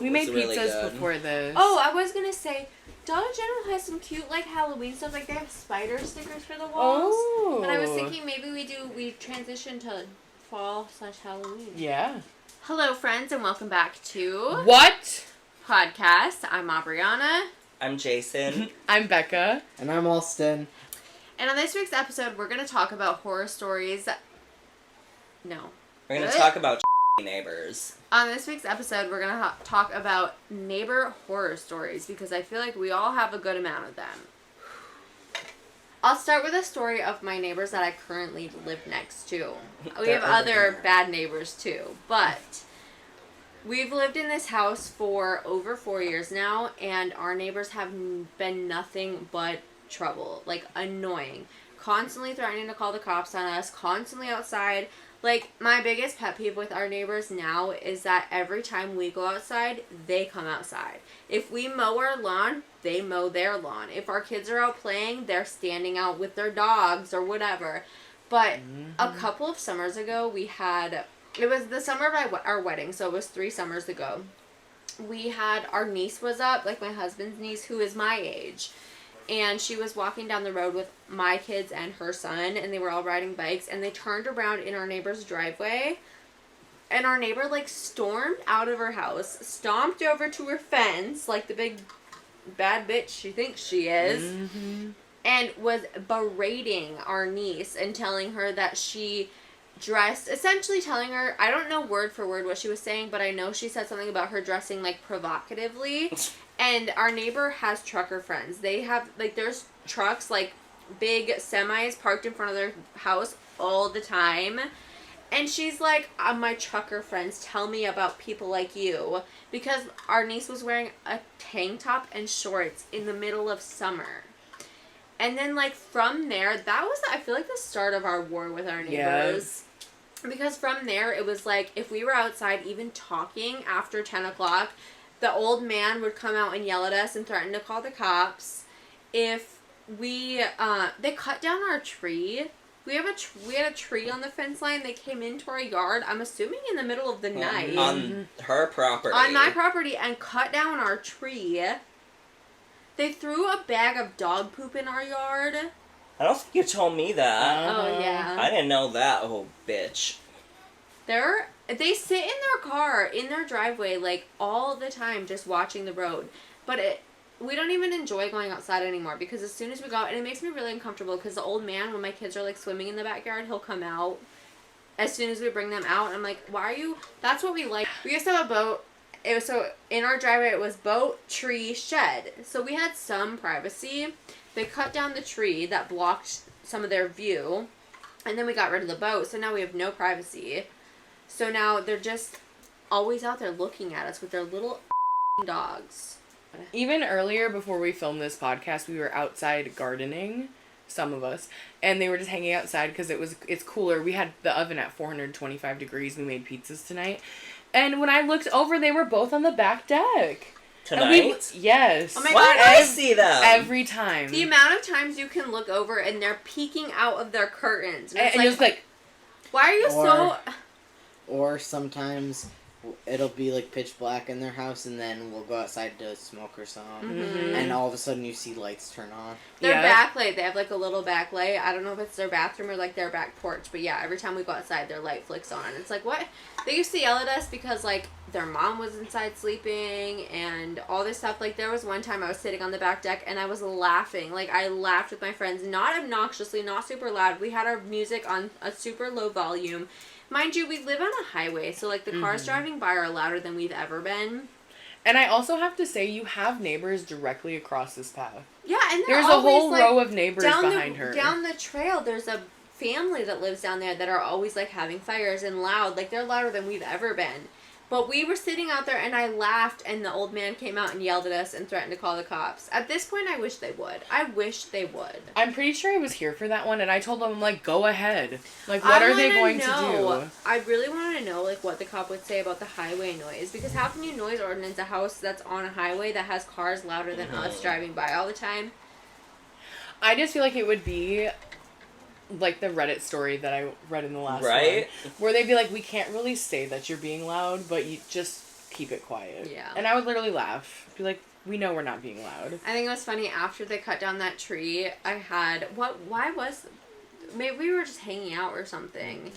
We made pizzas before this. Oh, I was gonna say, Dollar General has some cute, like, Halloween stuff. Like, they have spider stickers for the walls. Oh. And I was thinking maybe we transition to fall/Halloween. Yeah. Hello, friends, and welcome back to... What? Podcast. I'm Aubriana. I'm Jason. I'm Becca. And I'm Alston. And on this week's episode, we're going to talk about horror stories... No. We're going to talk about neighbors. On this week's episode, we're going to talk about neighbor horror stories, because I feel like we all have a good amount of them. I'll start with a story of my neighbors that I currently live next to. We have other bad neighbors too, but we've lived in this house for over 4 years now, and our neighbors have been nothing but trouble. Like, annoying. Constantly threatening to call the cops on us, constantly outside. Like, my biggest pet peeve with our neighbors now is that every time we go outside, they come outside. If we mow our lawn, they mow their lawn. If our kids are out playing, they're standing out with their dogs or whatever. But a couple of summers ago, it was the summer of our wedding, so it was 3 summers ago. Our niece was up, like my husband's niece, who is my age. And she was walking down the road with my kids and her son, and they were all riding bikes, and they turned around in our neighbor's driveway, and our neighbor, like, stormed out of her house, stomped over to her fence, like the big bad bitch she thinks she is, and was berating our niece and telling her that she essentially telling her, I don't know word for word what she was saying, but I know she said something about her dressing, like, provocatively. And our neighbor has trucker friends. They have, like, there's trucks, like, big semis parked in front of their house all the time. And she's like, my trucker friends tell me about people like you. Because our niece was wearing a tank top and shorts in the middle of summer. And then, like, from there, that was, I feel like, the start of our war with our neighbors. Yes. Because from there, it was like, if we were outside even talking after 10 o'clock... the old man would come out and yell at us and threaten to call the cops. If we, they cut down our tree. We had a tree on the fence line. They came into our yard, I'm assuming in the middle of the night. On her property. On my property, and cut down our tree. They threw a bag of dog poop in our yard. I don't think you told me that. Oh, yeah. I didn't know that, oh bitch. They sit in their car, in their driveway, like, all the time, just watching the road. But we don't even enjoy going outside anymore, because as soon as we go out, and it makes me really uncomfortable, because the old man, when my kids are, like, swimming in the backyard, he'll come out as soon as we bring them out. And I'm like, why are you... That's what we like. We used to have a boat. So in our driveway, it was boat, tree, shed. So we had some privacy. They cut down the tree that blocked some of their view, and then we got rid of the boat, so now we have no privacy. So now they're just always out there looking at us with their little dogs. Even earlier, before we filmed this podcast, we were outside gardening, some of us, and they were just hanging outside because it's cooler. We had the oven at 425 degrees. We made pizzas tonight. And when I looked over, they were both on the back deck. Tonight? Yes. Oh my Why God, did I see them? Every time. The amount of times you can look over and they're peeking out of their curtains. And you're just like, why are you so... Or sometimes it'll be, like, pitch black in their house, and then we'll go outside to smoke or something. Mm-hmm. And all of a sudden you see lights turn on. Their backlight, they have, like, a little backlight. I don't know if it's their bathroom or, like, their back porch. But, yeah, every time we go outside, their light flicks on. It's like, what? They used to yell at us because, like, their mom was inside sleeping and all this stuff. Like, there was one time I was sitting on the back deck and I was laughing. Like, I laughed with my friends. Not obnoxiously, not super loud. We had our music on a super low volume. Mind you, we live on a highway, so, like, the cars driving by are louder than we've ever been. And I also have to say, you have neighbors directly across this path. Yeah, and there's always, a whole like, row of neighbors behind her. Down the trail, there's a family that lives down there that are always, like, having fires and loud. Like, they're louder than we've ever been. But we were sitting out there, and I laughed, and the old man came out and yelled at us and threatened to call the cops. At this point, I wish they would. I wish they would. I'm pretty sure I was here for that one, and I told them, like, go ahead. Like, what are they going to do? I really want to know, like, what the cop would say about the highway noise. Because how can you noise ordinance a house that's on a highway that has cars louder than us driving by all the time? I just feel like it would be like the Reddit story that I read in the last one. Right? Where they'd be like, we can't really say that you're being loud, but you just keep it quiet. Yeah. And I would literally laugh. Be like, we know we're not being loud. I think it was funny, after they cut down that tree, maybe we were just hanging out or something.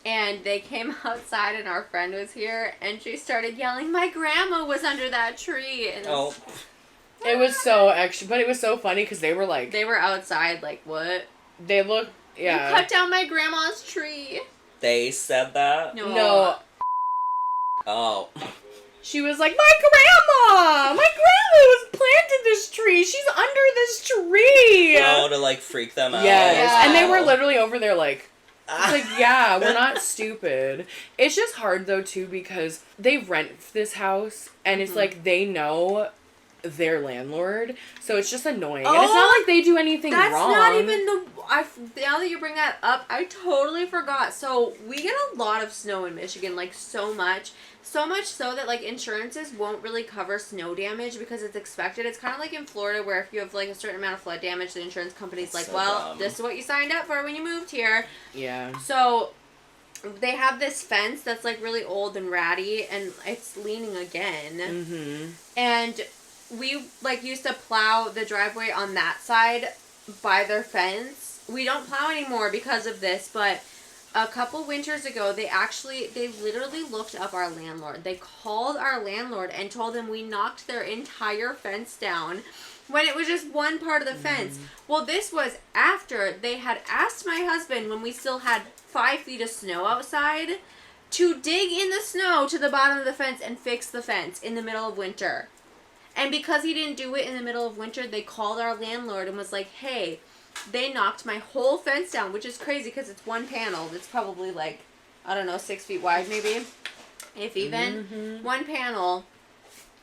And they came outside and our friend was here and she started yelling, my grandma was under that tree. And it was so extra, but it was so funny because they were like... They were outside like, what? They looked, yeah. You cut down my grandma's tree. They said that? No. Oh. She was like, my grandma was planted this tree. She's under this tree. Oh, to like freak them out. Yes. Yeah. And they were literally over there like, yeah, we're not stupid. It's just hard though too because they rent this house and it's like they know their landlord, so it's just annoying. And it's not like they do anything wrong. That's not even now that you bring that up, I totally forgot. So we get a lot of snow in Michigan, like so much so that like insurances won't really cover snow damage because it's expected. It's kind of like in Florida where if you have like a certain amount of flood damage, the insurance company's That's like, so well, dumb. this is what you signed up for when you moved here. Yeah. So they have this fence that's like really old and ratty and it's leaning again. Mm-hmm. And we like used to plow the driveway on that side by their fence. We don't plow anymore because of this, but a couple winters ago, they literally looked up our landlord. They called our landlord and told him we knocked their entire fence down when it was just one part of the fence. Well, this was after they had asked my husband, when we still had 5 feet of snow outside, to dig in the snow to the bottom of the fence and fix the fence in the middle of winter. And because he didn't do it in the middle of winter, they called our landlord and was like, hey, they knocked my whole fence down, which is crazy because it's one panel. It's probably like, I don't know, 6 feet wide maybe, if even. Mm-hmm. One panel.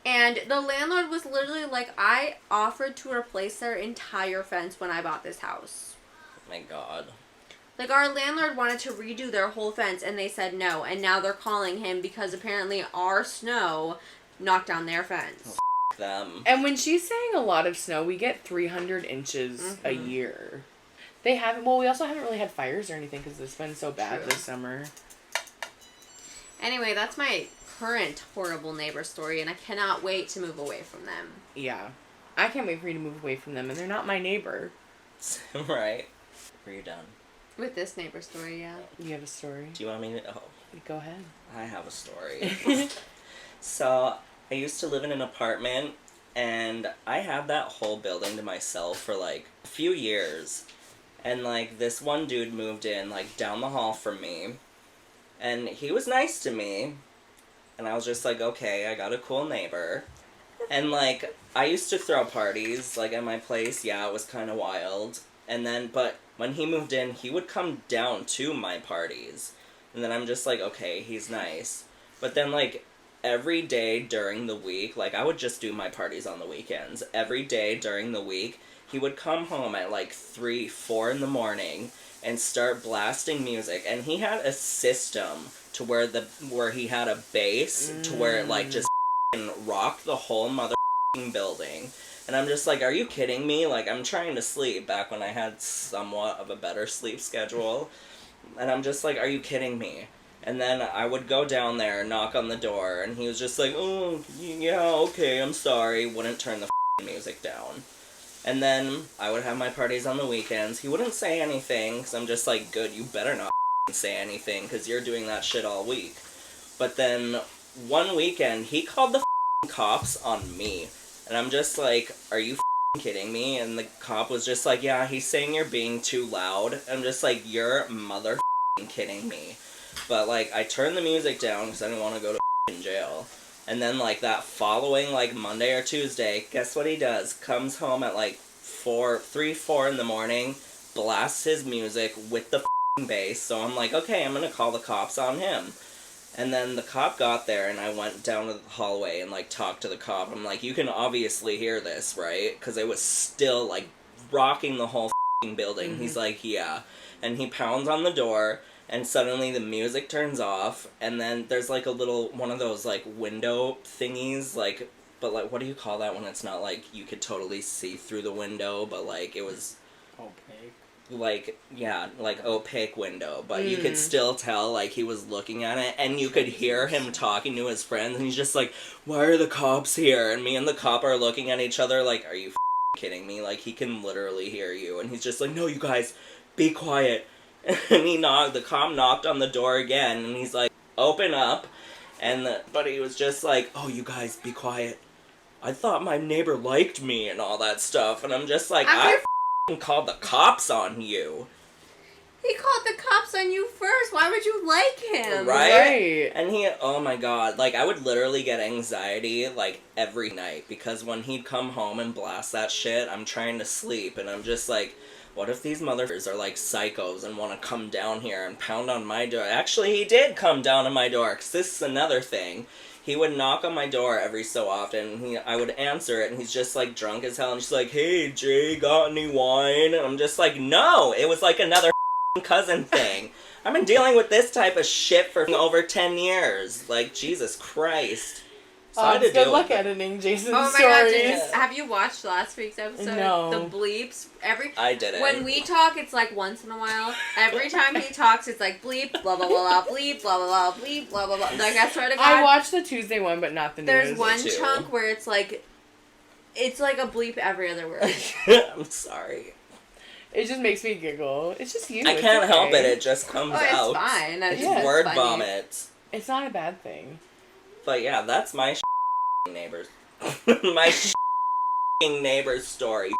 And the landlord was literally like, I offered to replace their entire fence when I bought this house. Oh my God. Like, our landlord wanted to redo their whole fence and they said no. And now they're calling him because apparently our snow knocked down their fence. Them. And when she's saying a lot of snow, we get 300 inches a year. We also haven't really had fires or anything because it's been so bad this summer. Anyway, that's my current horrible neighbor story, and I cannot wait to move away from them. Yeah. I can't wait for you to move away from them, and they're not my neighbor. Right. Are you done? With this neighbor story, yeah. You have a story? Do you want me to? Oh. Go ahead. I have a story. So, I used to live in an apartment, and I had that whole building to myself for, like, a few years. And, like, this one dude moved in, like, down the hall from me, and he was nice to me, and I was just like, okay, I got a cool neighbor. And, like, I used to throw parties, like, at my place. Yeah, it was kind of wild. And then, but when he moved in, he would come down to my parties. And then I'm just like, okay, he's nice. But then, like, every day during the week, like, I would just do my parties on the weekends. Every day during the week, he would come home at, like, 3, 4 in the morning and start blasting music. And he had a system to where he had a bass to where it, like, just rocked the whole mother building. And I'm just like, are you kidding me? Like, I'm trying to sleep back when I had somewhat of a better sleep schedule. And I'm just like, are you kidding me? And then I would go down there, knock on the door, and he was just like, oh, yeah, okay, I'm sorry. Wouldn't turn the music down. And then I would have my parties on the weekends. He wouldn't say anything, because I'm just like, good, you better not say anything, because you're doing that shit all week. But then one weekend, he called the cops on me. And I'm just like, are you kidding me? And the cop was just like, yeah, he's saying you're being too loud. I'm just like, you're mother kidding me. But, like, I turned the music down because I didn't want to go to jail. And then, like, that following, like, Monday or Tuesday, guess what he does? Comes home at, like, 3, 4 in the morning, blasts his music with the bass. So I'm like, okay, I'm going to call the cops on him. And then the cop got there, and I went down to the hallway and, like, talked to the cop. I'm like, you can obviously hear this, right? Because it was still, like, rocking the whole building. He's like, yeah. And he pounds on the door, and suddenly the music turns off, and then there's, like, a little, one of those, like, window thingies, like, but, like, what do you call that when it's not, like, you could totally see through the window, but, like, it was... Opaque. like opaque window, but you could still tell like he was looking at it, and you could hear him talking to his friends, and he's just like, why are the cops here? And me and the cop are looking at each other like, are you kidding me? Like, he can literally hear you. And he's just like, no, you guys, be quiet. And the cop knocked on the door again, and he's like, open up. But he was just like, oh, you guys, be quiet. I thought my neighbor liked me and all that stuff. And I'm just like, I called the cops on you. He called the cops on you first. Why would you like him? Right? And oh my god, like, I would literally get anxiety, like, every night. Because when he'd come home and blast that shit, I'm trying to sleep. And I'm just like, what if these motherfuckers are, like, psychos and want to come down here and pound on my door? Actually, he did come down on my door, because this is another thing. He would knock on my door every so often. I would answer it, and he's just, like, drunk as hell. And she's like, hey, Jay, got any wine? And I'm just like, no! It was, like, another cousin thing. I've been dealing with this type of shit for over 10 years. Like, Jesus Christ. Oh, it's good luck editing Jason's stories. Oh my god, Jason, have you watched last week's episode? No. The bleeps. I didn't. When we talk, it's like once in a while. Every time he talks, it's like bleep, blah, blah, blah, blah, bleep, blah, blah, blah, bleep, blah, blah, blah. Like, I swear to God. I watched the Tuesday one, but not the There's news. one chunk where it's like a bleep every other word. I'm sorry. It just makes me giggle. It's just you. I can't help it. It just comes out. It's fine. It's word vomit. It's not a bad thing. But yeah, that's my neighbors. My neighbor's story.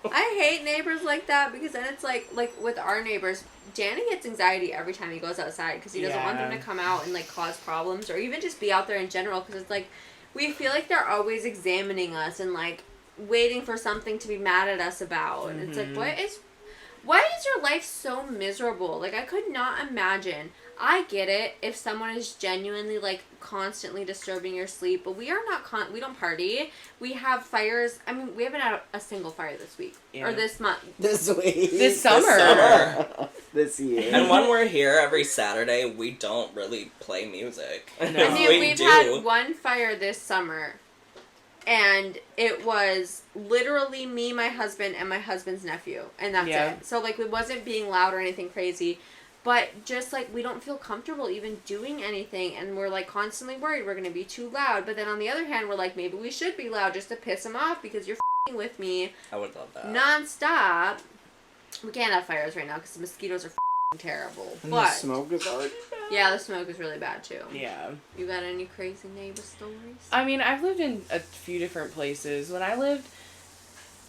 I hate neighbors like that because then it's like with our neighbors, Danny gets anxiety every time he goes outside because he doesn't want them to come out and like cause problems or even just be out there in general because it's like we feel like they're always examining us and like waiting for something to be mad at us about. And it's like, why is your life so miserable? Like, I could not imagine. I get it if someone is genuinely, like, constantly disturbing your sleep, but we are not, we don't party. We have fires. I mean, we haven't had a single fire this week. Yeah. Or this month. This week. This summer. This year. And when we're here every Saturday, we don't really play music. No. I mean, we've had one fire this summer. And it was literally me, my husband, and my husband's nephew. And that's it. So, like, it wasn't being loud or anything crazy. But just, like, we don't feel comfortable even doing anything. And we're, like, constantly worried we're going to be too loud. But then on the other hand, we're like, maybe we should be loud just to piss him off because you're f***ing with me. I would love that. Nonstop. We can't have fires right now because the mosquitoes are f***ing terrible. And but the smoke is already bad. Yeah, the smoke is really bad, too. Yeah. You got any crazy neighbor stories? I mean, I've lived in a few different places. When I lived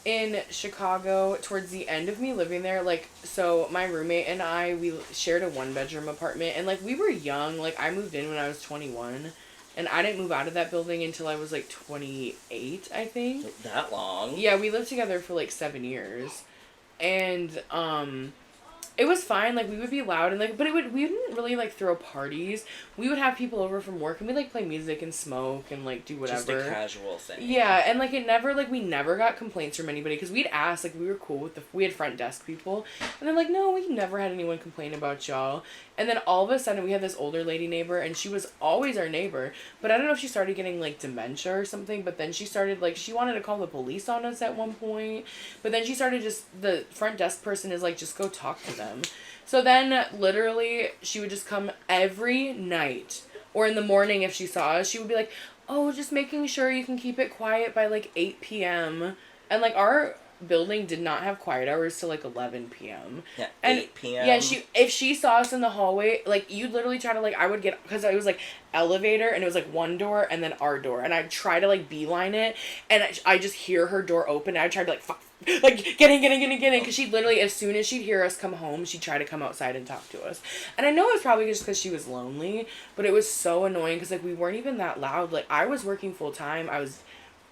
in Chicago, towards the end of me living there, like, so my roommate and I, we shared a one-bedroom apartment, and, like, we were young. Like, I moved in when I was 21, and I didn't move out of that building until I was, like, 28, I think. That long? Yeah, we lived together for, like, 7 years. And, it was fine, like, we would be loud, and, like, but we wouldn't really, like, throw parties. We would have people over from work, and we'd, like, play music and smoke and, like, do whatever. Just a casual thing. Yeah, and, like, we never got complaints from anybody, because we'd ask, like, we were cool with we had front desk people, and they're like, no, we never had anyone complain about y'all. And then all of a sudden, we had this older lady neighbor, and she was always our neighbor, but I don't know if she started getting, like, dementia or something, but then she started, like, she wanted to call the police on us at one point, but then she started the front desk person is like, just go talk to them. So then, literally, she would just come every night, or in the morning if she saw us, she would be like, oh, just making sure you can keep it quiet by, like, 8 p.m., and, like, our building did not have quiet hours till like 11 p.m. Yeah, and 8 p.m. Yeah, if she saw us in the hallway, like, you'd literally try to, like, I would get, because it was, like, elevator, and it was, like, one door, and then our door, and I'd try to, like, beeline it, and I just hear her door open, and I'd try to, like, fuck, like, get in, because she'd literally, as soon as she'd hear us come home, she'd try to come outside and talk to us. And I know it was probably just because she was lonely, but it was so annoying, because, like, we weren't even that loud. Like, I was working full-time, I was,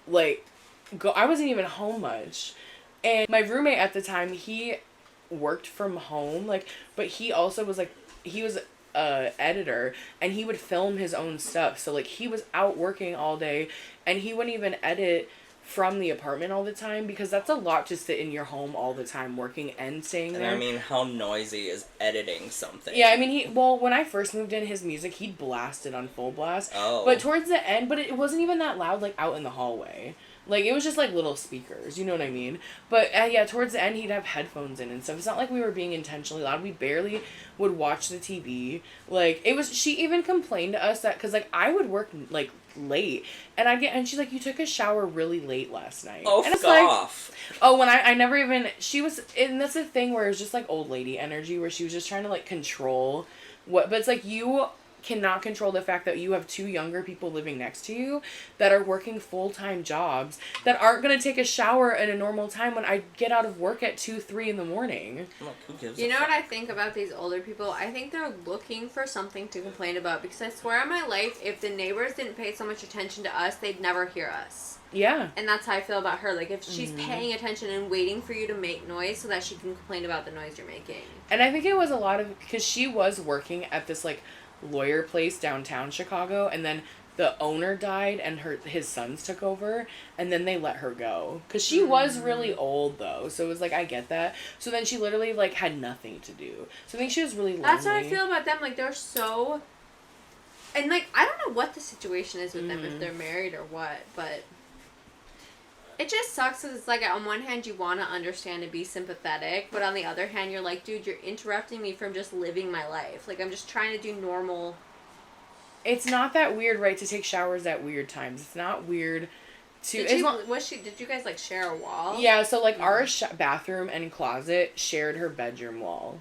like, I wasn't even home much. And my roommate at the time, he worked from home, like, but he also was, like, he was a editor, and he would film his own stuff, so, like, he was out working all day, and he wouldn't even edit from the apartment all the time, because that's a lot to sit in your home all the time working and staying there. And I mean, how noisy is editing something? Yeah, I mean, when I first moved in, his music, he'd blast it on full blast. Oh. But towards the end, but it wasn't even that loud, like, out in the hallway. Like, it was just, like, little speakers, you know what I mean? But, yeah, towards the end, he'd have headphones in and stuff. It's not like we were being intentionally loud. We barely would watch the TV. Like, she even complained to us that, because, like, I would work, like, late, and she's like, you took a shower really late last night. Oh, and it's fuck off. when I never even, and that's the thing where it was just, like, old lady energy, where she was just trying to, like, control but it's like, you cannot control the fact that you have two younger people living next to you that are working full-time jobs that aren't going to take a shower at a normal time when I get out of work at 2-3 in the morning. Look, who gives You a know fuck? what I think about these older people? I think they're looking for something to complain about, because I swear on my life, if the neighbors didn't pay so much attention to us, they'd never hear us. Yeah. And that's how I feel about her. Like, if she's paying attention and waiting for you to make noise so that she can complain about the noise you're making. And I think it was a lot of, because she was working at this, like, lawyer place downtown Chicago, and then the owner died and his sons took over, and then they let her go, because she was really old though, so it was like, I get that. So then she literally, like, had nothing to do, so I think she was really lonely. That's what I feel about them. Like, they're so, and like, I don't know what the situation is with them, if they're married or what, but it just sucks, because it's like, on one hand you want to understand and be sympathetic, but on the other hand you're like, dude, you're interrupting me from just living my life. Like, I'm just trying to do normal. It's not that weird, right, to take showers at weird times. It's not weird to... Did you guys, like, share a wall? Yeah, so, like, our bathroom and closet shared her bedroom wall.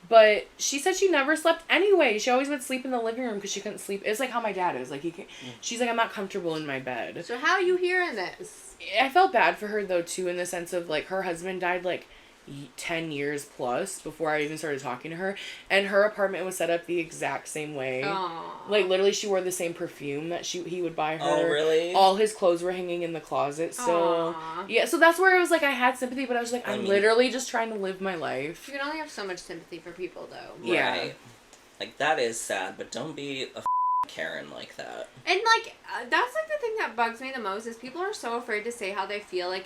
But she said she never slept anyway. She always would sleep in the living room because she couldn't sleep. It's like how my dad is. Like, she's like, I'm not comfortable in my bed. So how are you hearing this? I felt bad for her, though, too, in the sense of, like, her husband died, like, 10 years plus before I even started talking to her, and her apartment was set up the exact same way. Aww. Like, literally, she wore the same perfume that he would buy her. Oh, really? All his clothes were hanging in the closet still. Aww. Yeah, so that's where I was like, I had sympathy, but I was like, I'm literally just trying to live my life. You can only have so much sympathy for people, though. Yeah. Right. Like, that is sad, but don't be a Karen like that. And, like, that's, like, the thing that bugs me the most is people are so afraid to say how they feel, like,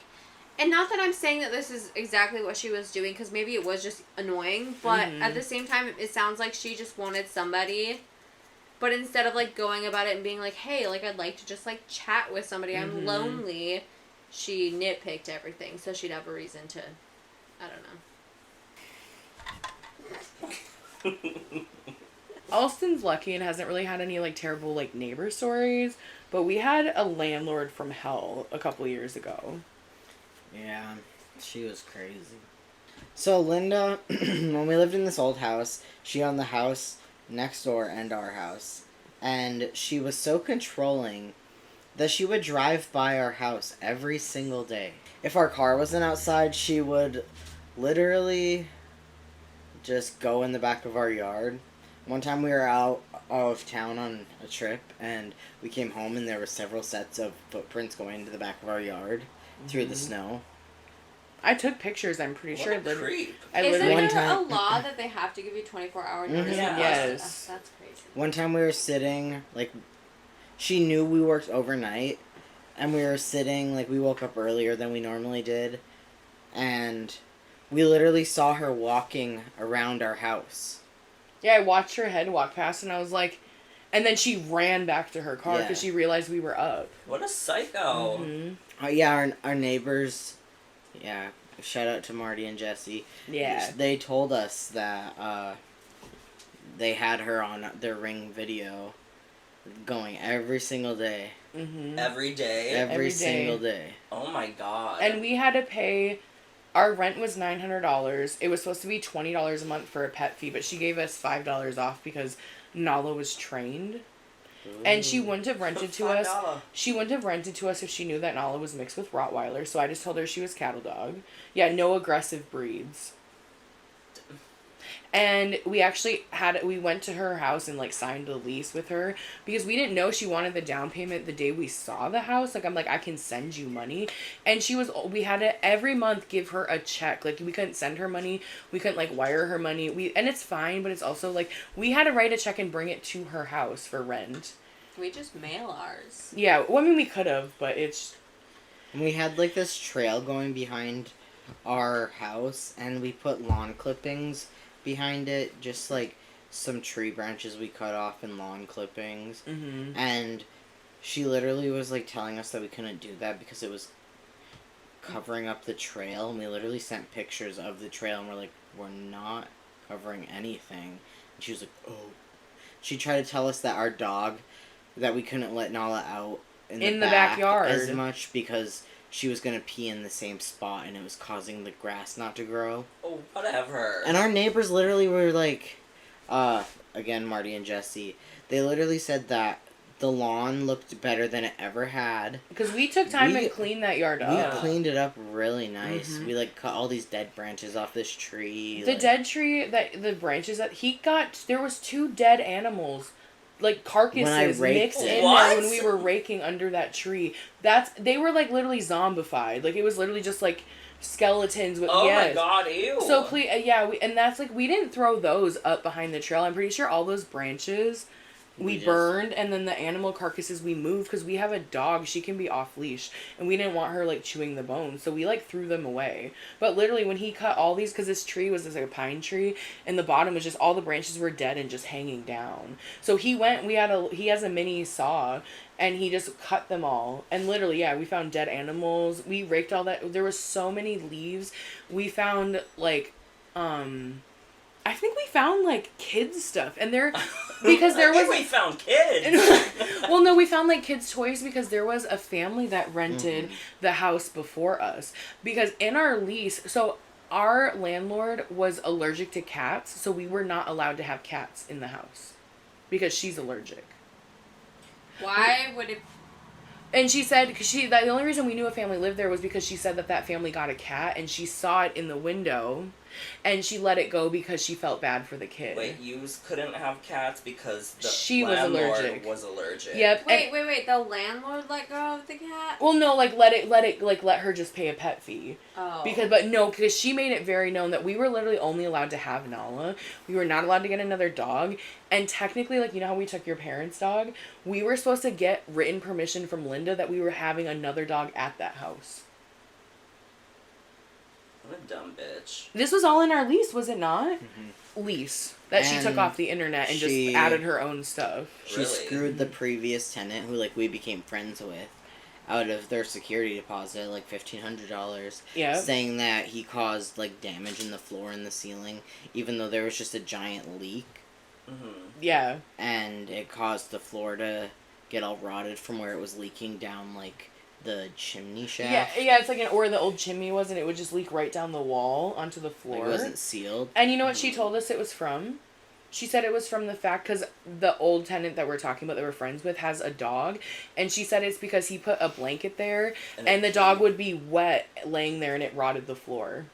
and not that I'm saying that this is exactly what she was doing, because maybe it was just annoying, but at the same time, it sounds like she just wanted somebody, but instead of, like, going about it and being like, hey, like, I'd like to just, like, chat with somebody, I'm lonely, she nitpicked everything, so she'd have a reason to, I don't know. Alston's lucky and hasn't really had any, like, terrible, like, neighbor stories, but we had a landlord from hell a couple years ago. Yeah, she was crazy. So Linda, when we lived in this old house, she owned the house next door and our house. And she was so controlling that she would drive by our house every single day. If our car wasn't outside, she would literally just go in the back of our yard. One time we were out of town on a trip, and we came home and there were several sets of footprints going into the back of our yard through the snow. I took pictures, I'm pretty sure. What a creep. Isn't One there time- a law that they have to give you 24-hour notice? Yeah. Yes. That's crazy. One time we were sitting, like, she knew we worked overnight, and we were sitting, like, we woke up earlier than we normally did, and we literally saw her walking around our house. Yeah, I watched her head walk past, and I was like... And then she ran back to her car because she realized we were up. What a psycho. Yeah, our neighbors, yeah, shout out to Marty and Jesse. Yeah. They told us that they had her on their Ring video going every single day. Every day? Every day. Single day. Oh my god. And we had to pay... Our rent was $900. It was supposed to be $20 a month for a pet fee, but she gave us $5 off because Nala was trained. Ooh. And she wouldn't have rented to us. She wouldn't have rented to us if she knew that Nala was mixed with Rottweiler, so I just told her she was cattle dog. Yeah, no aggressive breeds. And we actually we went to her house and, like, signed a lease with her because we didn't know she wanted the down payment the day we saw the house. Like, I'm like, I can send you money. And we had to every month give her a check. Like, we couldn't send her money. We couldn't, like, wire her money. And it's fine, but it's also, like, we had to write a check and bring it to her house for rent. We just mail ours. Yeah, well, I mean, we could have, but it's... And we had like this trail going behind our house, and we put lawn clippings behind it, just like some tree branches we cut off and lawn clippings. Mm-hmm. And she literally was like telling us that we couldn't do that because it was covering up the trail, and we literally sent pictures of the trail, and we're like, we're not covering anything. And she was like, oh. She tried to tell us that our dog, that we couldn't let Nala out in the backyard as much because she was gonna pee in the same spot, and it was causing the grass not to grow. Oh, whatever. And our neighbors literally were like, again, Marty and Jesse, they literally said that the lawn looked better than it ever had. Because we took time and cleaned that yard up. We cleaned it up really nice. Mm-hmm. We like cut all these dead branches off this tree. The dead tree, the branches that he got, there was 2 dead animals, like carcasses mixed in there when we were raking under that tree. They were like literally zombified. Like it was literally just like skeletons with. Oh my god, ew. So please, and that's like we didn't throw those up behind the trail. I'm pretty sure all those branches we burned, and then the animal carcasses we moved because we have a dog. She can be off leash, and we didn't want her like chewing the bones, so we like threw them away. But literally, when he cut all these, because this tree was like a pine tree, and the bottom was just all the branches were dead and just hanging down. So he went. He has a mini saw, and he just cut them all. And literally, yeah, we found dead animals. We raked all that. There was so many leaves. We found like, I think we found like kids stuff, and because there was we found kids. Well, no, we found like kids' toys because there was a family that rented the house before us. Because in our lease, so our landlord was allergic to cats, so we were not allowed to have cats in the house because she's allergic. Why would it? And she said, because the only reason we knew a family lived there was because she said that family got a cat, and she saw it in the window, and she let it go because she felt bad for the kid. Wait, you couldn't have cats because she landlord was allergic. Yep. Wait. The landlord let go of the cat? Well, no, like let her just pay a pet fee. Oh. Because she made it very known that we were literally only allowed to have Nala. We were not allowed to get another dog. And technically, like, you know how we took your parents' dog? We were supposed to get written permission from Linda that we were having another dog at that house. What a dumb bitch. This was all in our lease, was it not? Mm-hmm. Lease. That she took off the internet and just added her own stuff. She screwed the previous tenant, who, like, we became friends with, out of their security deposit, like $1,500. Yeah. Saying that he caused, like, damage in the floor and the ceiling, even though there was just a giant leak. Mm-hmm. Yeah. And it caused the floor to get all rotted from where it was leaking down, like, the chimney shaft. Yeah, it's like where the old chimney was, and it would just leak right down the wall onto the floor. Like it wasn't sealed. And you know what she told us it was from? She said it was from the fact, because the old tenant that we're talking about that we're friends with has a dog, and she said it's because he put a blanket there, and the dog would be wet laying there, and it rotted the floor.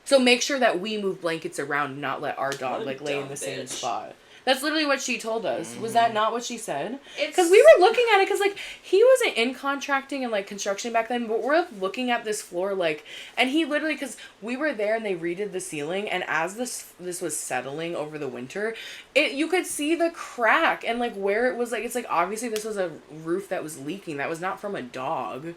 So make sure that we move blankets around, not let our dog like lay in the same spot. That's literally what she told us. Was that not what she said? Because we were looking at it, because like he wasn't in contracting and like construction back then, but we're looking at this floor like, and he literally, because we were there and they redid the ceiling, and as this was settling over the winter, you could see the crack and like where it was like, it's like obviously this was a roof that was leaking. That was not from a dog.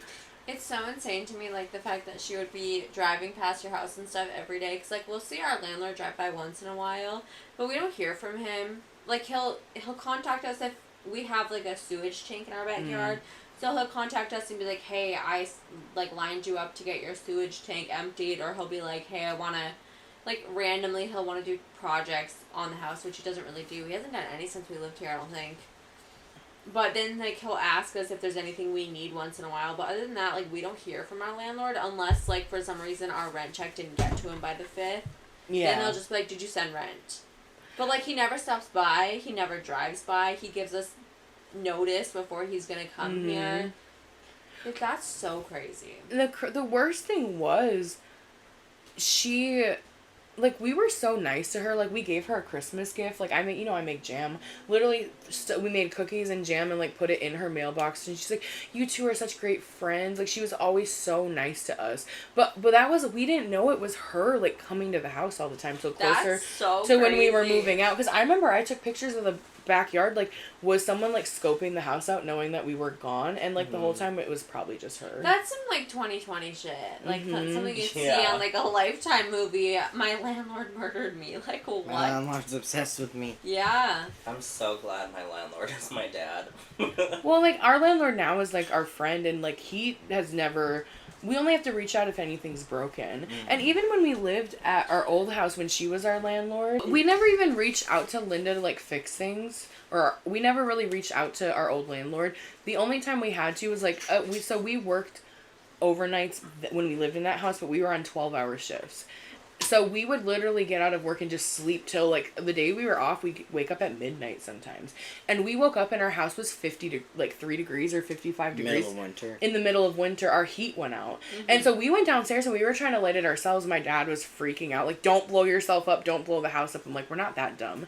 It's so insane to me, like, the fact that she would be driving past your house and stuff every day. Because, like, we'll see our landlord drive by once in a while, but we don't hear from him. Like, he'll contact us if we have, like, a sewage tank in our backyard. So he'll contact us and be like, hey, I, like, lined you up to get your sewage tank emptied. Or he'll be like, hey, I want to, like, randomly he'll want to do projects on the house, which he doesn't really do. He hasn't done any since we lived here, I don't think. But then, like, he'll ask us if there's anything we need once in a while. But other than that, like, we don't hear from our landlord unless, like, for some reason our rent check didn't get to him by the 5th. Yeah. Then they'll just be like, did you send rent? But, like, he never stops by. He never drives by. He gives us notice before he's going to come here. Like, that's so crazy. The worst thing was she... Like, we were so nice to her. Like, we gave her a Christmas gift. Like, I make jam. Literally, we made cookies and jam and, like, put it in her mailbox. And she's like, you two are such great friends. Like, she was always so nice to us. But that was, we didn't know it was her, like, coming to the house all the time. So closer That's so to crazy. When we were moving out. Because I remember I took pictures of backyard, like, was someone, like, scoping the house out knowing that we were gone? And, like, the whole time it was probably just her. That's some, like, 2020 shit. Like, something you see Yeah. on, like, a Lifetime movie. My landlord murdered me. Like, what? My landlord's obsessed with me. Yeah. I'm so glad my landlord is my dad. Well, like, our landlord now is, like, our friend, and, like, he has never... We only have to reach out if anything's broken. And even when we lived at our old house when she was our landlord, we never even reached out to Linda to, like, fix things. Or we never really reached out to our old landlord. The only time we had to was, like, we worked overnights when we lived in that house, but we were on 12-hour shifts. So we would literally get out of work and just sleep till, like, the day we were off, we'd wake up at midnight sometimes. And we woke up and our house was 3 degrees or 55 degrees. Middle of winter. In the middle of winter, our heat went out. And so we went downstairs and we were trying to light it ourselves. My dad was freaking out. Like, don't blow yourself up. Don't blow the house up. I'm like, we're not that dumb.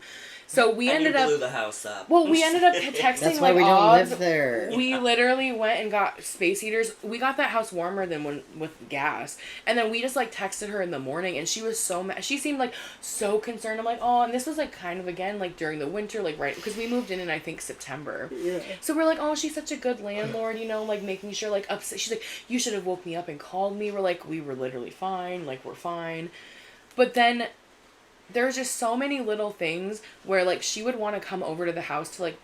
So we and ended you up... blew the house up. Well, we ended up texting, That's why like, we don't odds. live there. We literally went and got space heaters. We got that house warmer than when with gas. And then we just, like, texted her in the morning, and she was so mad. She seemed, like, so concerned. I'm like, oh, and this was, like, kind of, again, like, during the winter, like, right, because we moved in I think, September. Yeah. So we're like, oh, she's such a good landlord, you know, like, making sure, like, upset. She's like, you should have woke me up and called me. We're like, we were literally fine. Like, we're fine. But then... There's just so many little things where, like, she would want to come over to the house to, like...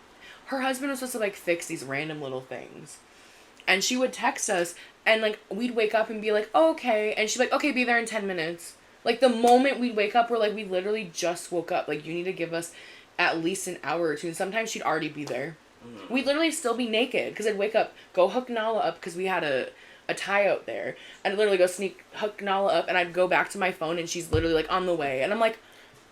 Her husband was supposed to, like, fix these random little things. And she would text us, and, like, we'd wake up and be like, oh, okay. And she'd be like, okay, be there in 10 minutes. Like, the moment we'd wake up, we're like, we literally just woke up. Like, you need to give us at least an hour or two. And sometimes she'd already be there. We'd literally still be naked. Because I'd wake up, go hook Nala up, because we had a tie out there. And I'd literally go hook Nala up, and I'd go back to my phone, and she's literally, like, on the way. And I'm like...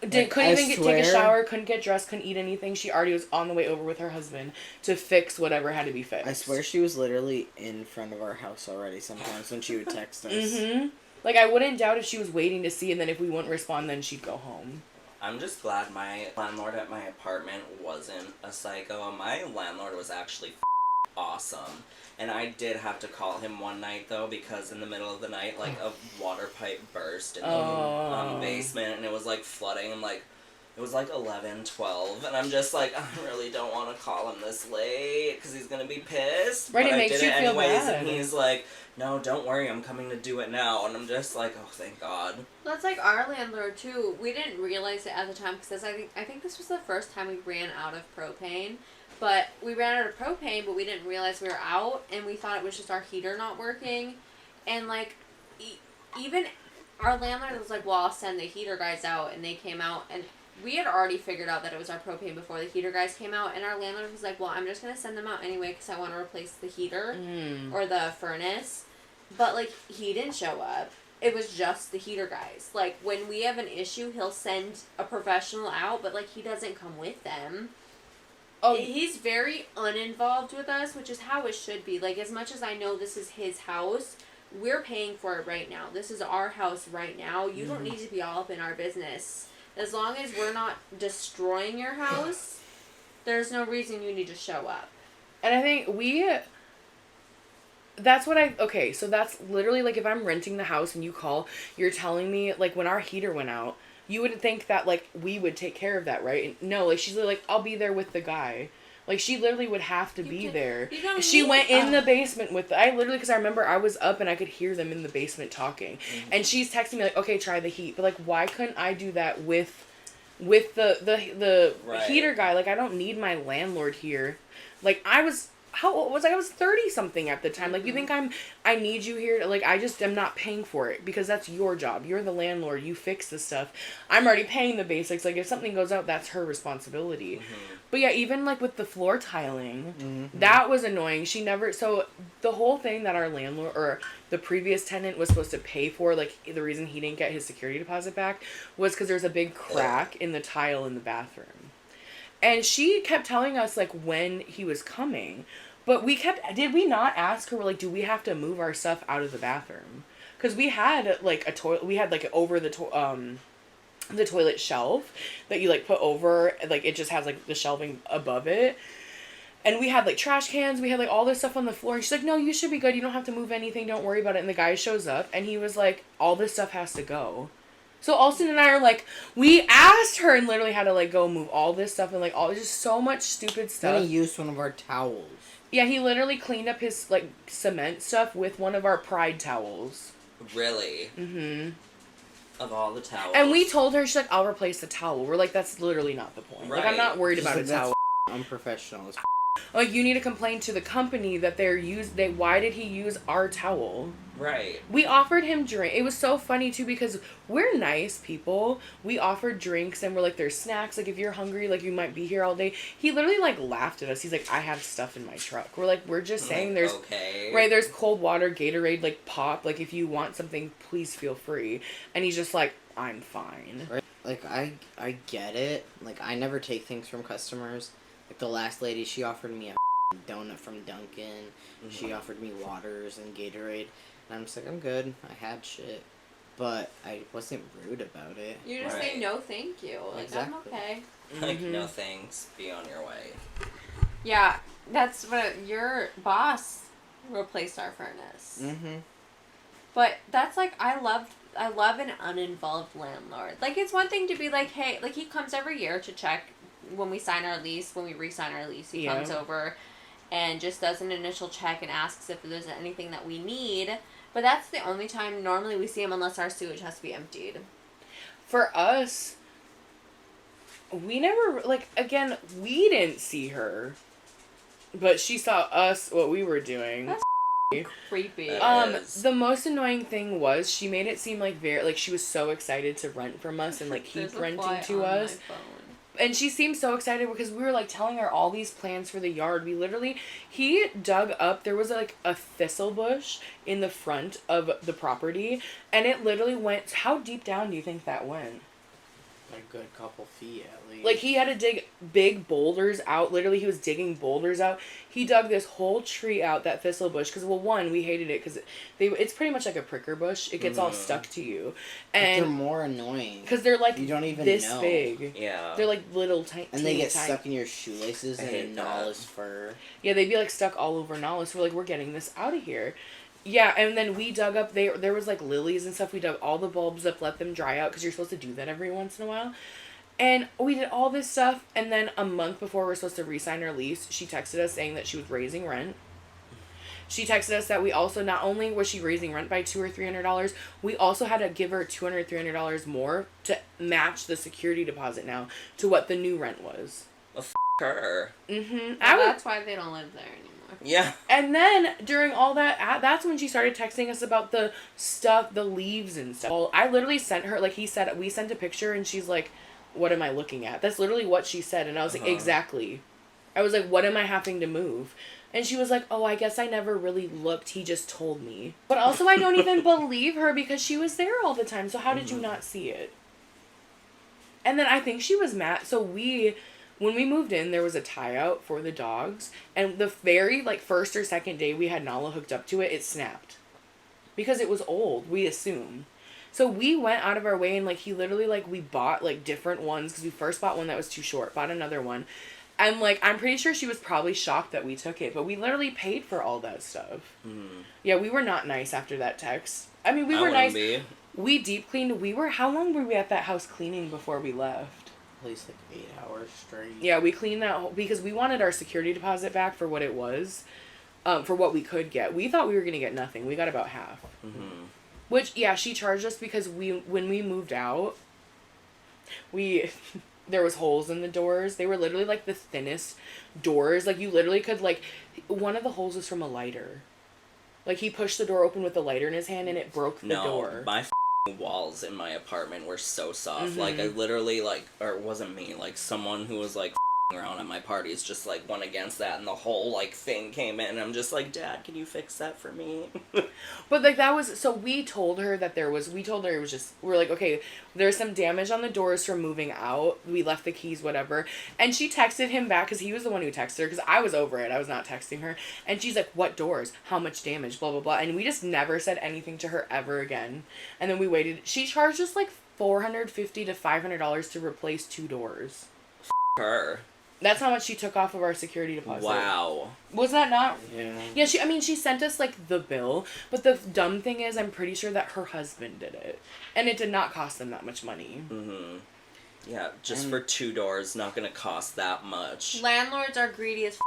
couldn't even take a shower, couldn't get dressed, couldn't eat anything. She already was on the way over with her husband to fix whatever had to be fixed. I swear she was literally in front of our house already sometimes when she would text us. Like, I wouldn't doubt if she was waiting to see, and then if we wouldn't respond, then she'd go home. I'm just glad my landlord at my apartment wasn't a psycho. My landlord was actually awesome. And I did have to call him one night, though, because in the middle of the night, like, a water pipe burst in the basement, and it was, like, flooding, and, like, it was, like, 11, 12, and I'm just like, I really don't want to call him this late, because he's gonna be pissed. Right, but it I makes did you it feel anyways, bad. And he's like, no, don't worry, I'm coming to do it now, and I'm just like, oh, thank God. That's like our landlord, too. We didn't realize it at the time, because I think this was the first time we ran out of propane. But we ran out of propane, but we didn't realize we were out, and we thought it was just our heater not working. And, like, even our landlord was like, well, I'll send the heater guys out, and they came out, and we had already figured out that it was our propane before the heater guys came out, and our landlord was like, well, I'm just going to send them out anyway, because I want to replace the heater, or the furnace. But, like, he didn't show up. It was just the heater guys. Like, when we have an issue, he'll send a professional out, but, like, he doesn't come with them. Oh, he's very uninvolved with us, which is how it should be. Like, as much as I know this is his house, we're paying for it right now. This is our house right now. You don't need to be all up in our business. As long as we're not destroying your house, there's no reason you need to show up. And I think okay, so that's literally, like, if I'm renting the house and you call, you're telling me, like, when our heater went out, you wouldn't think that, like, we would take care of that, right? No, like, she's like, I'll be there with the guy. Like, she literally would have to be there. She went in the basement with... because I remember I was up and I could hear them in the basement talking. And she's texting me, like, okay, try the heat. But, like, why couldn't I do that with the Right. heater guy? Like, I don't need my landlord here. Like, I was... How old was I? I was 30-something at the time. Like, you think I need you here? Like, I just am not paying for it because that's your job. You're the landlord. You fix the stuff. I'm already paying the basics. Like, if something goes out, that's her responsibility. But yeah, even, like, with the floor tiling, that was annoying. So the whole thing that our landlord, or the previous tenant was supposed to pay for, like, the reason he didn't get his security deposit back was because there's a big crack in the tile in the bathroom. And she kept telling us, like, when he was coming. But did we not ask her, like, do we have to move our stuff out of the bathroom? Because we had, like, over the toilet shelf that you, like, put over, like, it just has, like, the shelving above it. And we had, like, trash cans, we had, like, all this stuff on the floor. And she's like, no, you should be good, you don't have to move anything, don't worry about it. And the guy shows up, and he was like, all this stuff has to go. So Alston and I are like, we asked her and literally had to like go move all this stuff and like all just so much stupid stuff. Then he used one of our towels. Yeah, he literally cleaned up his like cement stuff with one of our Pride towels. Really? Mm-hmm. Of all the towels. And we told her, she's like, I'll replace the towel. We're like, that's literally not the point. Right. Like, I'm not worried about a towel. Unprofessional. Like, you need to complain to the company that why did he use our towel? Right. We offered him drink. It was so funny too because we're nice people. We offered drinks and we're like, there's snacks. Like if you're hungry, like you might be here all day. He literally like laughed at us. He's like, I have stuff in my truck. We're like, we're just saying there's okay. Right, there's cold water, Gatorade, like pop. Like if you want something, please feel free. And he's just like, I'm fine. Right. Like I get it. Like I never take things from customers. Like the last lady, she offered me a donut from Dunkin'. Mm-hmm. She offered me waters and Gatorade. And I'm just like, I'm good. I had shit. But I wasn't rude about it. You just say no thank you. Like, exactly. I'm okay. Like, no thanks. Be on your way. Yeah, that's what your boss replaced our furnace. Mm-hmm. But that's like, I love an uninvolved landlord. Like, it's one thing to be like, hey, like, he comes every year to check when we sign our lease. When we re-sign our lease, he comes over and just does an initial check and asks if there's anything that we need. But that's the only time normally we see him unless our sewage has to be emptied. For us, we never, like, again, we didn't see her. But she saw us, what we were doing. That's creepy. The most annoying thing was she made it seem like she was so excited to rent from us and like keep renting to us. And she seemed so excited because we were like telling her all these plans for the yard. He dug up, there was like a thistle bush in the front of the property and it literally went, how deep down do you think that went? A good couple feet at least. Like he had to dig big boulders out. Literally he was digging boulders out. He dug this whole tree out, that thistle bush, because well, one, we hated it because it's pretty much like a pricker bush. It gets all stuck to you, and they're more annoying because they're like you don't even this know. Big. Yeah, they're like little tiny, and they get stuck in your shoelaces and in that. Nala's fur. Yeah, they'd be like stuck all over Nala. So we're like, we're getting this out of here. Yeah, and then we dug up, there was like lilies and stuff. We dug all the bulbs up, let them dry out because you're supposed to do that every once in a while. And we did all this stuff, and then a month before we were supposed to re-sign our lease, she texted us saying that she was raising rent. She texted us that we also, not only was she raising rent by $200 or $300, we also had to give her $200 or $300 more to match the security deposit now to what the new rent was. Well, her. Mm-hmm. That's why they don't live there anymore. Yeah. And then, during all that, that's when she started texting us about the stuff, the leaves and stuff. Well, I literally sent her, like he said, we sent a picture, and she's like, what am I looking at? That's literally what she said. And I was like, exactly. I was like, what am I having to move? And she was like, oh, I guess I never really looked. He just told me. But also I don't even believe her because she was there all the time. So how did you not see it? And then I think she was mad. So when we moved in, there was a tie out for the dogs. And the very first or second day we had Nala hooked up to it, it snapped. Because it was old, we assume. So we went out of our way and he literally we bought different ones because we first bought one that was too short, bought another one. And I'm pretty sure she was probably shocked that we took it, but we literally paid for all that stuff. Mm. Yeah, we were not nice after that text. I mean, we were nice. We deep cleaned. How long were we at that house cleaning before we left? At least 8 hours straight. Yeah, we cleaned that because we wanted our security deposit back for what it was, for what we could get. We thought we were going to get nothing. We got about half. Mm-hmm. Which, yeah, she charged us because when we moved out, there was holes in the doors. They were literally the thinnest doors. You literally could one of the holes was from a lighter. He pushed the door open with the lighter in his hand and it broke the door. My walls in my apartment were so soft. Mm-hmm. I literally or it wasn't me, someone who was around at my parties just went against that and the whole thing came in and I'm just Dad, can you fix that for me? But that was, so we told her it was just, we're okay, there's some damage on the doors from moving out, we left the keys, whatever, and she texted him back because he was the one who texted her because I was over it, I was not texting her, and she's like, what doors, how much damage, blah blah blah, and we just never said anything to her ever again. And then we waited. She charged us $450 to $500 to replace 2 doors. Her. That's how much she took off of our security deposit. Wow. Was that not? Yeah. Yeah, she sent us, like, the bill, but the dumb thing is, I'm pretty sure that her husband did it. And it did not cost them that much money. Mm-hmm. Yeah, just for 2 doors, not gonna cost that much. Landlords are greedy as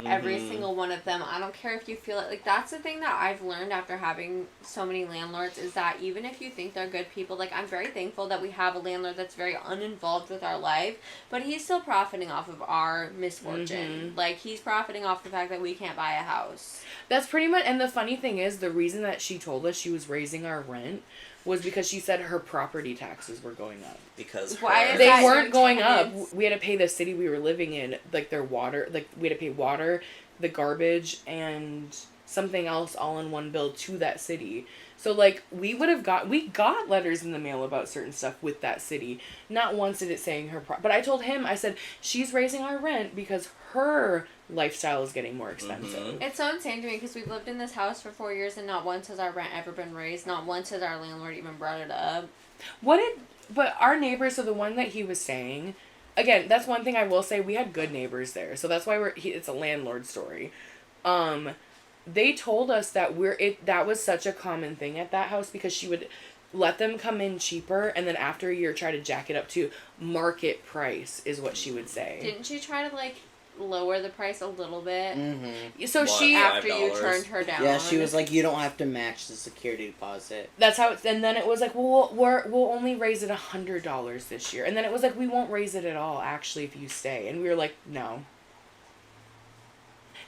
every single one of them. I don't care if you feel it. Like, that's the thing that I've learned after having so many landlords, is that even if you think they're good people, like, I'm very thankful that we have a landlord that's very uninvolved with our life, but he's still profiting off of our misfortune. Like, he's profiting off the fact that we can't buy a house. That's pretty much, and the funny thing is, the reason that she told us she was raising our rent was because she said her property taxes were going up. Because Why is They that weren't your going up. tenants? We had to pay the city we were living in, like, their water, like, we had to pay water, the garbage, and something else all in one bill to that city. So, like, we got letters in the mail about certain stuff with that city. Not once did it saying but I told him, I said, she's raising our rent because her lifestyle is getting more expensive. It's so insane to me because we've lived in this house for 4 years and not once has our rent ever been raised. Not once has our landlord even brought it up. But our neighbors, so the one that he was saying, again, that's one thing I will say, we had good neighbors there. So that's why it's a landlord story. They told us that that was such a common thing at that house because she would let them come in cheaper and then after a year try to jack it up to market price is what she would say. Didn't she try to, like, lower the price a little bit? Mm-hmm. So What, After you $5? turned her down. Yeah, she was like, you don't have to match the security deposit. That's how and then it was like, well, we'll only raise it $100 this year. And then it was like, we won't raise it at all, actually, if you stay. And we were like, no.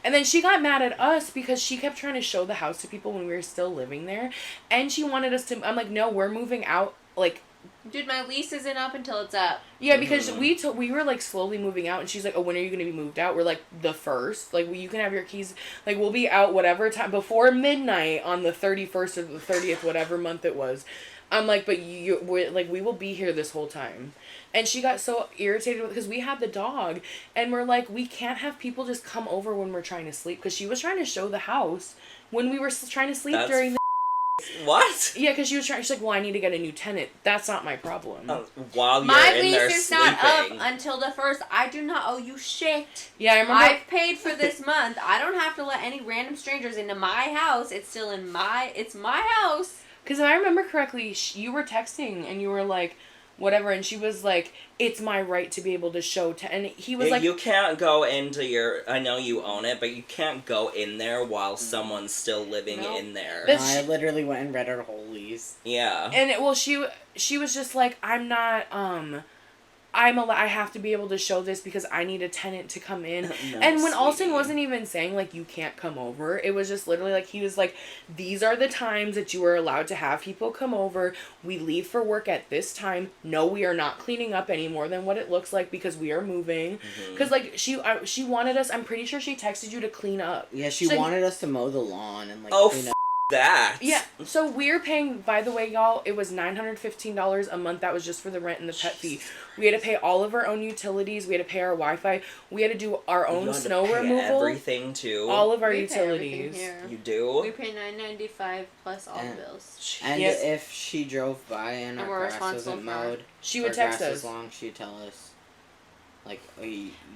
And then she got mad at us because she kept trying to show the house to people when we were still living there. And she wanted us to, I'm like, no, we're moving out, like... Dude, my lease isn't up until it's up. Yeah, because we were, like, slowly moving out, and she's like, oh, when are you going to be moved out? We're like, the 1st. Like, you can have your keys, like, we'll be out whatever time, before midnight on the 31st or the 30th, whatever month it was. I'm like, but we're, like, we will be here this whole time. And she got so irritated because we had the dog, and we're like, we can't have people just come over when we're trying to sleep, because she was trying to show the house when we were trying to sleep during the... What? Yeah, because she's like, well, I need to get a new tenant. That's not my problem. While you're My in there lease is sleeping. not up until the 1st. I do not owe you shit. Yeah, I remember... I've paid for this month. I don't have to let any random strangers into my house. It's still it's my house. Because if I remember correctly, you were texting, and you were like, whatever, and she was like, it's my right to be able to show and he was like... You can't go into I know you own it, but you can't go in there while someone's still living in there. I literally went and read her whole lease. Yeah. And she was just like, I'm not, I have to be able to show this because I need a tenant to come in. No, and when sweetie. Alston wasn't even saying, like, you can't come over, it was just literally like, he was like, these are the times that you are allowed to have people come over. We leave for work at this time. No, we are not cleaning up any more than what it looks like because we are moving. Because, like, she wanted us, I'm pretty sure she texted you to clean up. Yeah, she wanted us to mow the lawn and, like, clean up. That. Yeah, so we're paying, by the way, y'all, it was $915 a month. That was just for the rent and the pet fee. We had to pay all of our own utilities. We had to pay our Wi-Fi. We had to do our own snow removal. Everything too. All of our We pay utilities. everything here. You do? We pay $9.95 plus all the bills. And Yes. if she drove by and And our we're grass responsible wasn't for it. mowed, She would our text grass us. was long, she'd tell us. Like,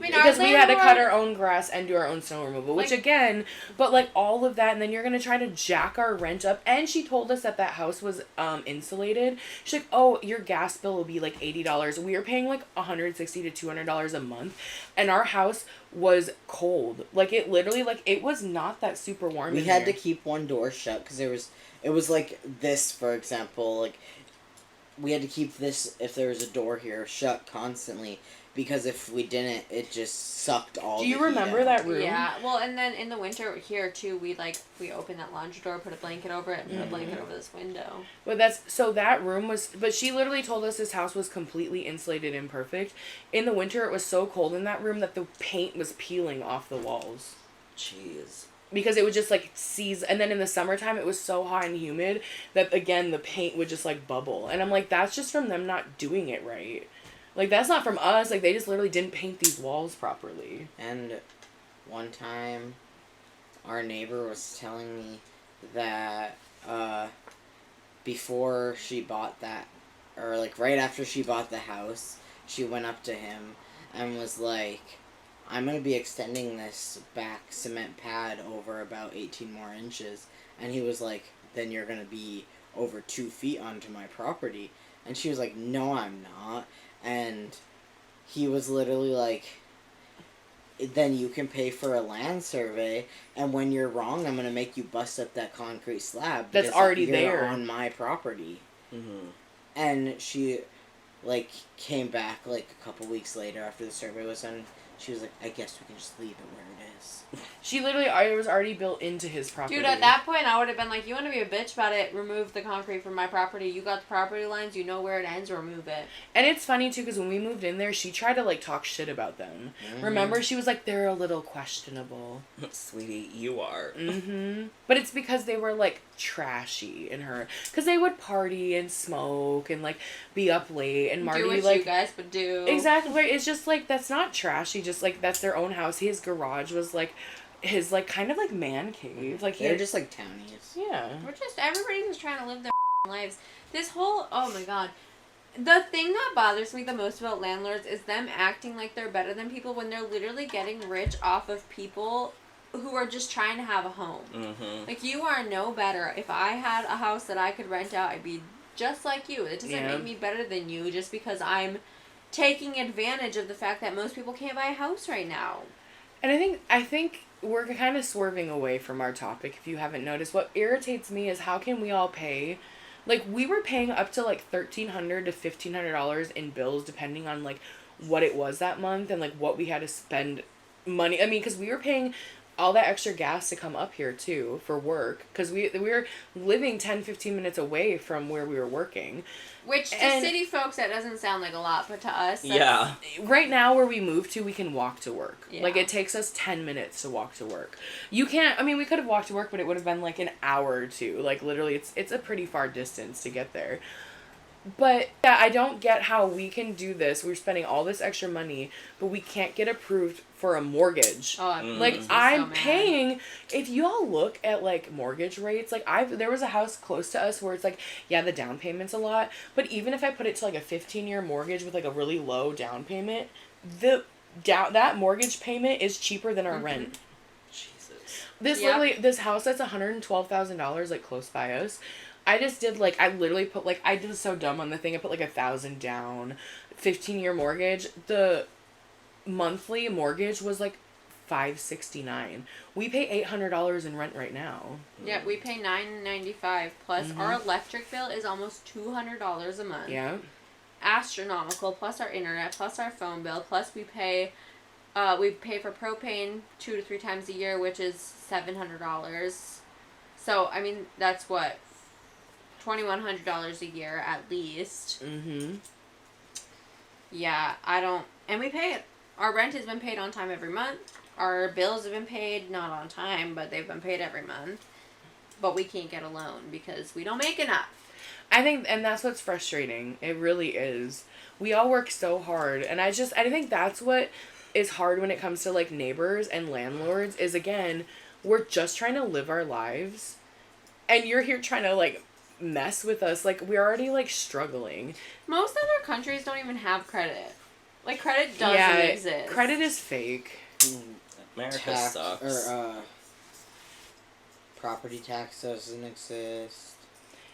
Because we had to cut landlord- our own grass and do our own snow removal. Which, Like- again, but, like, all of that, and then you're going to try to jack our rent up. And she told us that house was insulated. She's like, oh, your gas bill will be, like, $80. We were paying, like, $160 to $200 a month. And our house was cold. Like, it literally, like, it was not that super warm we in had there. to keep one door shut because it was like this, for example. Like, we had to keep this, if there was a door here, shut constantly. Because if we didn't, it just sucked all Do you the heat remember out. that room? Yeah, well, and then in the winter here too, we opened that laundry door, put a blanket over it, and put a blanket over this window. But that room was, but she literally told us this house was completely insulated and perfect. In the winter, it was so cold in that room that the paint was peeling off the walls. Jeez. Because it would just, like, seize, and then in the summertime, it was so hot and humid that, again, the paint would just, like, bubble. And I'm like, that's just from them not doing it right. Like, that's not from us. Like, they just literally didn't paint these walls properly. And one time, our neighbor was telling me that before she bought that, or, like, right after she bought the house, she went up to him and was like, I'm going to be extending this back cement pad over about 18 more inches. And he was like, then you're going to be over 2 feet onto my property. And she was like, no, I'm not. And he was literally like, then you can pay for a land survey, and when you're wrong, I'm going to make you bust up that concrete slab. That's already there. On my property. Mm-hmm. And she, like, came back, like, a couple weeks later after the survey was done. She was like, I guess we can just leave it where it is. She literally, it was already built into his property. Dude, at that point, I would have been like, you want to be a bitch about it, remove the concrete from my property. You got the property lines, you know where it ends, remove it. And it's funny, too, because when we moved in there, she tried to, like, talk shit about them. Mm-hmm. Remember? She was like, they're a little questionable. Sweetie, you are. Mm-hmm. But it's because they were, like, trashy in her. Because they would party and smoke and, like, be up late. And Marty, do what like... you guys would do. Exactly. It's just, like, that's not trashy. Just, like, that's their own house. His garage was, like... his, like, kind of, like, man cave. Like, They're just, like, townies. Yeah. We're just, everybody's just trying to live their lives. This whole, oh my god. The thing that bothers me the most about landlords is them acting like they're better than people when they're literally getting rich off of people who are just trying to have a home. Mm-hmm. Like, you are no better. If I had a house that I could rent out, I'd be just like you. It doesn't make me better than you just because I'm taking advantage of the fact that most people can't buy a house right now. And I think we're kind of swerving away from our topic, if you haven't noticed. What irritates me is how can we all pay... Like, we were paying up to, like, $1,300 to $1,500 in bills, depending on, like, what it was that month and, like, what we had to spend money... I mean, because we were paying all that extra gas to come up here, too, for work. Because we were living 10, 15 minutes away from where we were working. Which, to city folks, that doesn't sound like a lot, but to us... Yeah. Right now, where we moved to, we can walk to work. Yeah. Like, it takes us 10 minutes to walk to work. You can't... I mean, we could have walked to work, but it would have been, like, an hour or two. Like, literally, it's a pretty far distance to get there. But, yeah, I don't get how we can do this. We're spending all this extra money, but we can't get approved for a mortgage. Oh, Like, I'm paying... If you all look at, like, mortgage rates, like, there was a house close to us where it's like, yeah, the down payment's a lot, but even if I put it to, like, a 15-year mortgage with, like, a really low down payment, that mortgage payment is cheaper than our rent. Jesus. This house that's $112,000, like, close by us, I just did, like, I literally put, like, I did so dumb on the thing. I put, like, $1,000 down, 15-year mortgage. The monthly mortgage was, like, $569. We pay $800 in rent right now. Yeah, we pay $995 plus our electric bill is almost $200 a month. Yeah. Astronomical, plus our internet, plus our phone bill, plus we pay for propane 2 to 3 times a year, which is $700. So, I mean, that's what, $2,100 a year at least. Mm-hmm. Yeah, and we pay it. Our rent has been paid on time every month. Our bills have been paid, not on time, but they've been paid every month. But we can't get a loan because we don't make enough. I think, and that's what's frustrating. It really is. We all work so hard, and I think that's what is hard when it comes to, like, neighbors and landlords is, again, we're just trying to live our lives, and you're here trying to, like, mess with us. Like, we're already, like, struggling. Most other countries don't even have credit. Like, credit doesn't exist. Credit is fake. America sucks. Property tax doesn't exist.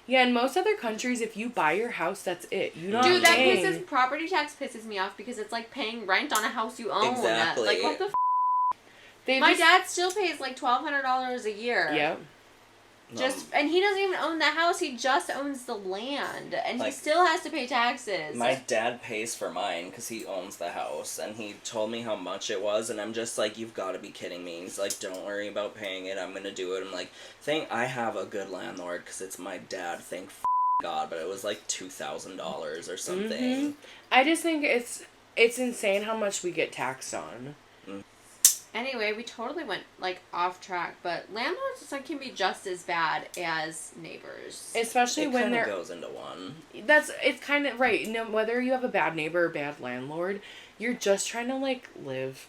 Yeah, in most other countries, if you buy your house, that's it. You don't. Dude, property tax pisses me off because it's like paying rent on a house you own. Exactly. Like, what the My dad still pays like $1,200 a year. Yep. And he doesn't even own the house, he just owns the land, and like, he still has to pay taxes. My dad pays for mine because he owns the house, and he told me how much it was, and I'm just like, you've got to be kidding me. He's like, don't worry about paying it, I'm gonna do it. I'm like, I have a good landlord because it's my dad, thank God, but it was like $2,000 or something. Mm-hmm. I just think it's insane how much we get taxed on. Anyway, we totally went, like, off track, but landlords can be just as bad as neighbors. Especially when it goes into one. It's kind of, right, whether you have a bad neighbor or bad landlord, you're just trying to, like, live.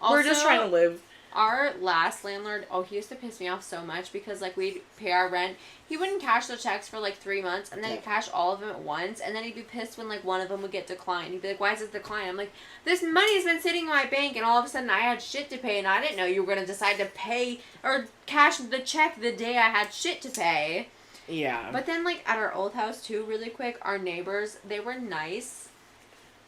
Also, we're just trying to live. Our last landlord, he used to piss me off so much because, like, we'd pay our rent. He wouldn't cash the checks for, like, 3 months, and then he'd cash all of them at once, and then he'd be pissed when, like, one of them would get declined. He'd be like, why is it declined? I'm like, this money's been sitting in my bank, and all of a sudden I had shit to pay, and I didn't know you were going to decide to pay or cash the check the day I had shit to pay. Yeah. But then, like, at our old house, too, really quick, our neighbors, they were nice.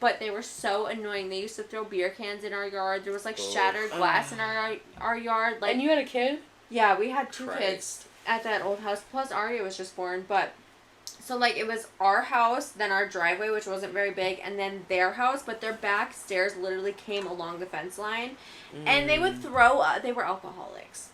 But they were so annoying. They used to throw beer cans in our yard. There was, like, shattered glass in our yard. Like, and you had a kid? Yeah, we had 2 kids at that old house. Plus, Aria was just born. But, so, like, it was our house, then our driveway, which wasn't very big, and then their house. But their back stairs literally came along the fence line. And they would throw up. They were alcoholics.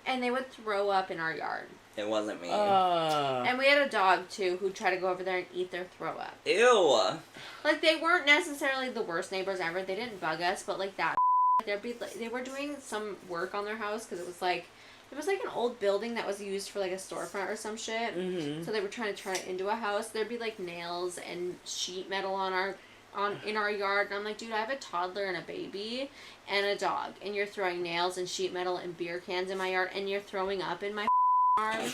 And they would throw up in our yard. It wasn't me. And we had a dog, too, who tried to go over there and eat their throw up. Ew. Like, they weren't necessarily the worst neighbors ever. They didn't bug us, but, like, that there'd be, like, they were doing some work on their house because it was like an old building that was used for, like, a storefront or some shit. Mm-hmm. So they were trying to turn it into a house. There'd be, like, nails and sheet metal in our yard. And I'm like, dude, I have a toddler and a baby and a dog. And you're throwing nails and sheet metal and beer cans in my yard. And you're throwing up in my yard.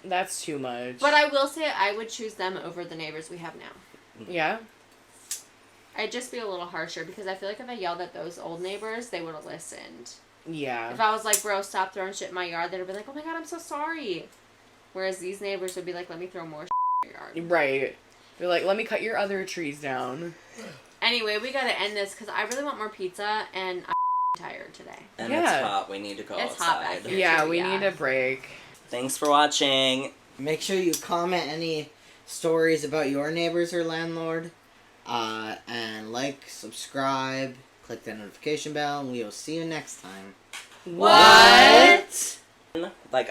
That's too much. But I will say I would choose them over the neighbors we have now. Yeah? I'd just be a little harsher because I feel like if I yelled at those old neighbors, they would have listened. Yeah. If I was like, bro, stop throwing shit in my yard, they'd be like, oh my god, I'm so sorry. Whereas these neighbors would be like, let me throw more shit in your yard. Right. They're like, let me cut your other trees down. Anyway, we gotta end this because I really want more pizza and I'm tired today. And Yeah. it's hot. We need to go It's outside. hot back here. Yeah, too, we yeah. need a break. Thanks for watching. Make sure you comment any stories about your neighbors or landlord. And like, subscribe, click the notification bell, and we will see you next time. What? Like,